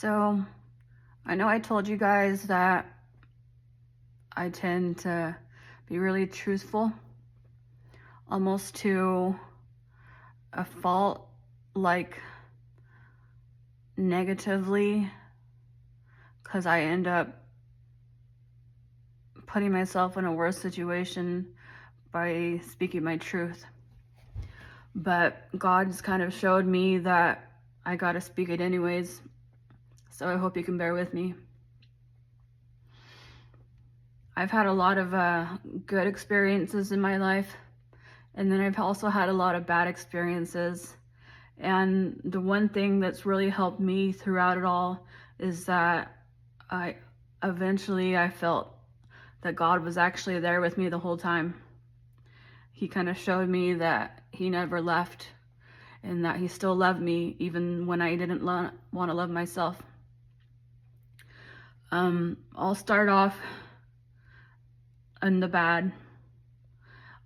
So, I know I told you guys that I tend to be really truthful, almost to a fault, like negatively, because I end up putting myself in a worse situation by speaking my truth. But God's kind of showed me that I gotta speak it anyways, so I hope you can bear with me. I've had a lot of good experiences in my life, and then I've also had a lot of bad experiences. And the one thing that's really helped me throughout it all is that I felt that God was actually there with me the whole time. He kind of showed me that he never left and that he still loved me even when I didn't want to love myself. I'll start off in the bad.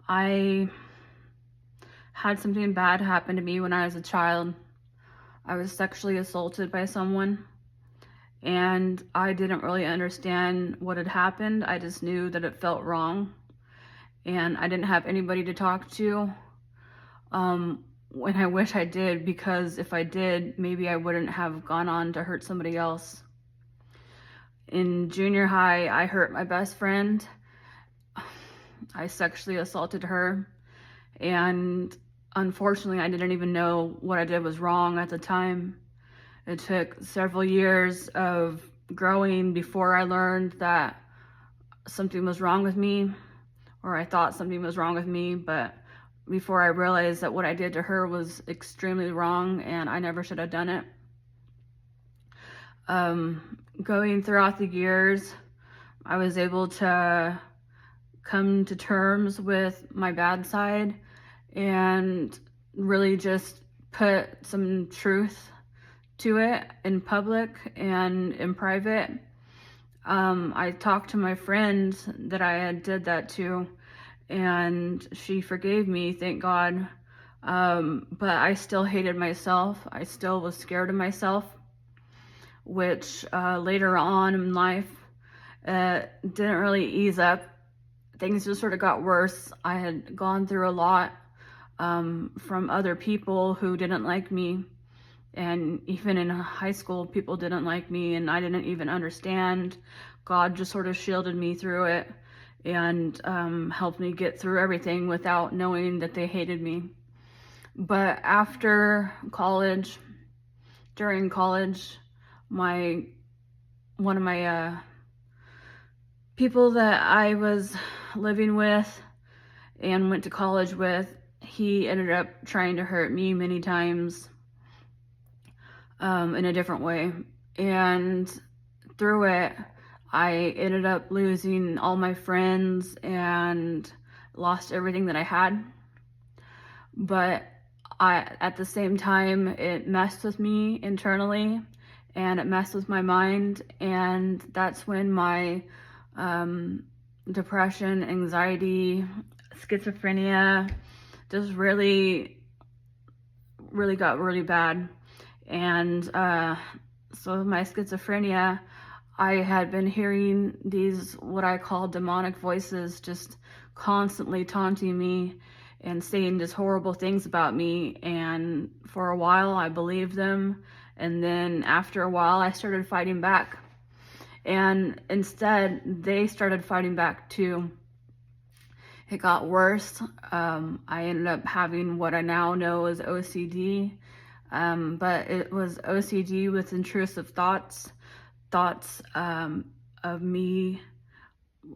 I had something bad happen to me when I was a child. I was sexually assaulted by someone, and I didn't really understand what had happened. I just knew that it felt wrong, and I didn't have anybody to talk to. When I wish I did, because if I did, maybe I wouldn't have gone on to hurt somebody else. In junior high, I hurt my best friend. I sexually assaulted her, and unfortunately, I didn't even know what I did was wrong at the time. It took several years of growing before I learned that something was wrong with me, or I thought something was wrong with me, but before I realized that what I did to her was extremely wrong and I never should have done it. Going throughout the years, I was able to come to terms with my bad side and really just put some truth to it in public and in private. I talked to my friend that I had did that to, and she forgave me, thank God. But I still hated myself. I still was scared of myself, which later on in life didn't really ease up. Things just sort of got worse. I had gone through a lot from other people who didn't like me. And even in high school, people didn't like me and I didn't even understand. God just sort of shielded me through it and helped me get through everything without knowing that they hated me. But after college, during college, one of my people that I was living with and went to college with, he ended up trying to hurt me many times in a different way. And through it, I ended up losing all my friends and lost everything that I had. But at the same time, it messed with me internally and it messed with my mind. And that's when my depression, anxiety, schizophrenia just really got really bad. And so my schizophrenia, I had been hearing these what I call demonic voices just constantly taunting me and saying just horrible things about me. And for a while I believed them, and then after a while I started fighting back. And instead, they started fighting back too. It got worse. I ended up having what I now know as OCD, but it was OCD with intrusive thoughts of me.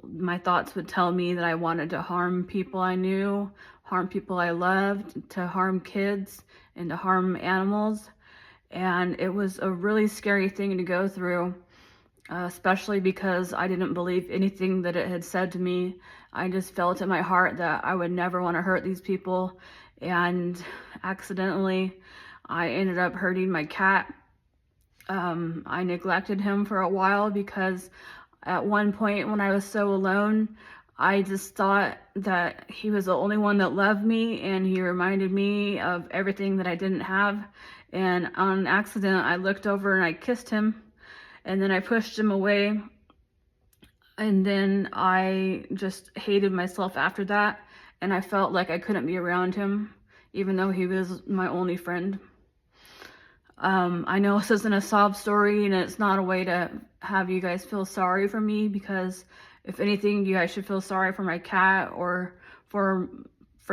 My thoughts would tell me that I wanted to harm people I knew, harm people I loved, to harm kids, and to harm animals. And it was a really scary thing to go through. Especially because I didn't believe anything that it had said to me. I just felt in my heart that I would never want to hurt these people. And accidentally, I ended up hurting my cat. I neglected him for a while because at one point when I was so alone, I just thought that he was the only one that loved me, and he reminded me of everything that I didn't have. And on accident, I looked over and I kissed him. And then I pushed him away. And then I just hated myself after that. And I felt like I couldn't be around him, even though he was my only friend. I know this isn't a sob story, and it's not a way to have you guys feel sorry for me, because if anything, you guys should feel sorry for my cat, or for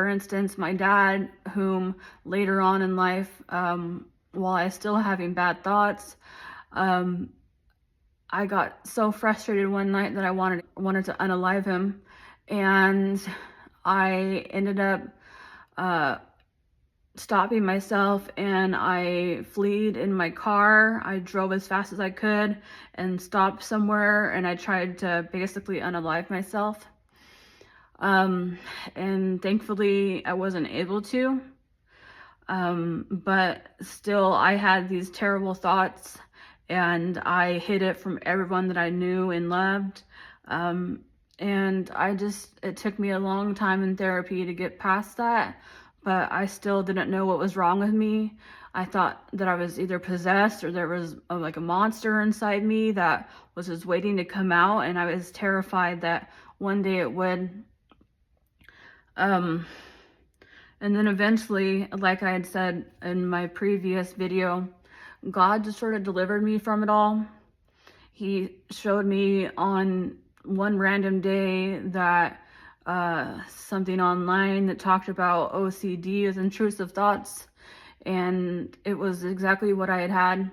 instance, my dad, whom later on in life, while I was still having bad thoughts, I got so frustrated one night that I wanted to unalive him, and I ended up stopping myself, and I fled in my car. I drove as fast as I could and stopped somewhere, and I tried to basically unalive myself. And thankfully I wasn't able to. But still, I had these terrible thoughts, and I hid it from everyone that I knew and loved. And it took me a long time in therapy to get past that, but I still didn't know what was wrong with me. I thought that I was either possessed, or there was like a monster inside me that was just waiting to come out, and I was terrified that one day it would. And then eventually, like I had said in my previous video, God just sort of delivered me from it all. He showed me on one random day that something online that talked about OCD as intrusive thoughts, and it was exactly what I had had,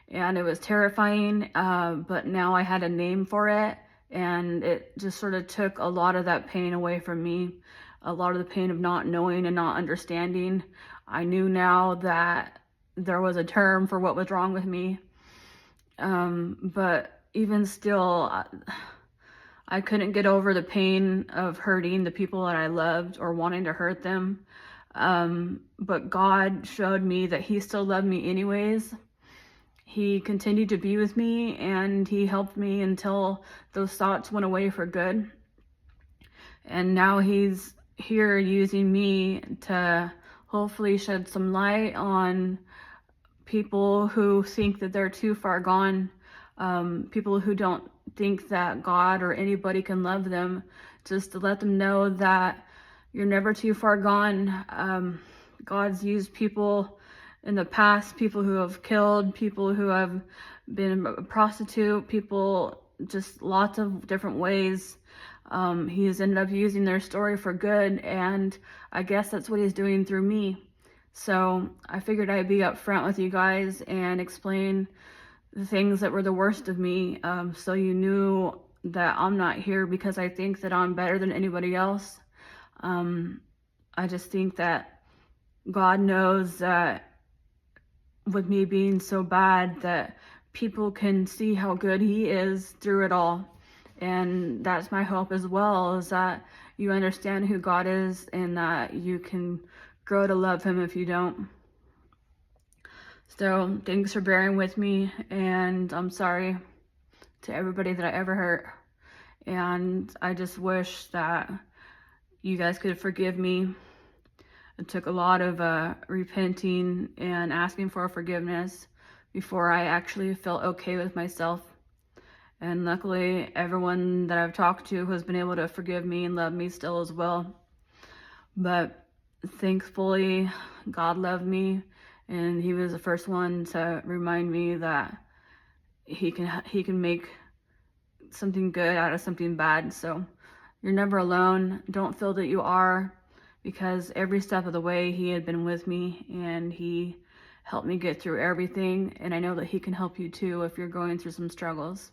and it was terrifying, but now I had a name for it, and it just sort of took a lot of that pain away from me, a lot of the pain of not knowing and not understanding. I knew now that there was a term for what was wrong with me, but even still, I couldn't get over the pain of hurting the people that I loved or wanting to hurt them. But God showed me that He still loved me anyways. He continued to be with me, and He helped me until those thoughts went away for good. And now He's here using me to hopefully shed some light on people who think that they're too far gone, people who don't think that God or anybody can love them, just to let them know that you're never too far gone. God's used people in the past, people who have killed, people who have been a prostitute, people, just lots of different ways. He's ended up using their story for good, and I guess that's what He's doing through me. So I figured I'd be upfront with you guys and explain the things that were the worst of me, so you knew that I'm not here because I think that I'm better than anybody else. I just think that God knows that with me being so bad, that people can see how good He is through it all. And that's my hope as well, is that you understand who God is, and that you can grow to love Him if you don't. So thanks for bearing with me, and I'm sorry to everybody that I ever hurt. And I just wish that you guys could forgive me. It took a lot of repenting and asking for forgiveness before I actually felt okay with myself. And luckily, everyone that I've talked to has been able to forgive me and love me still as well. But thankfully, God loved me, and He was the first one to remind me that He can make something good out of something bad. So you're never alone. Don't feel that you are, because every step of the way He had been with me, and He helped me get through everything. And I know that He can help you too if you're going through some struggles.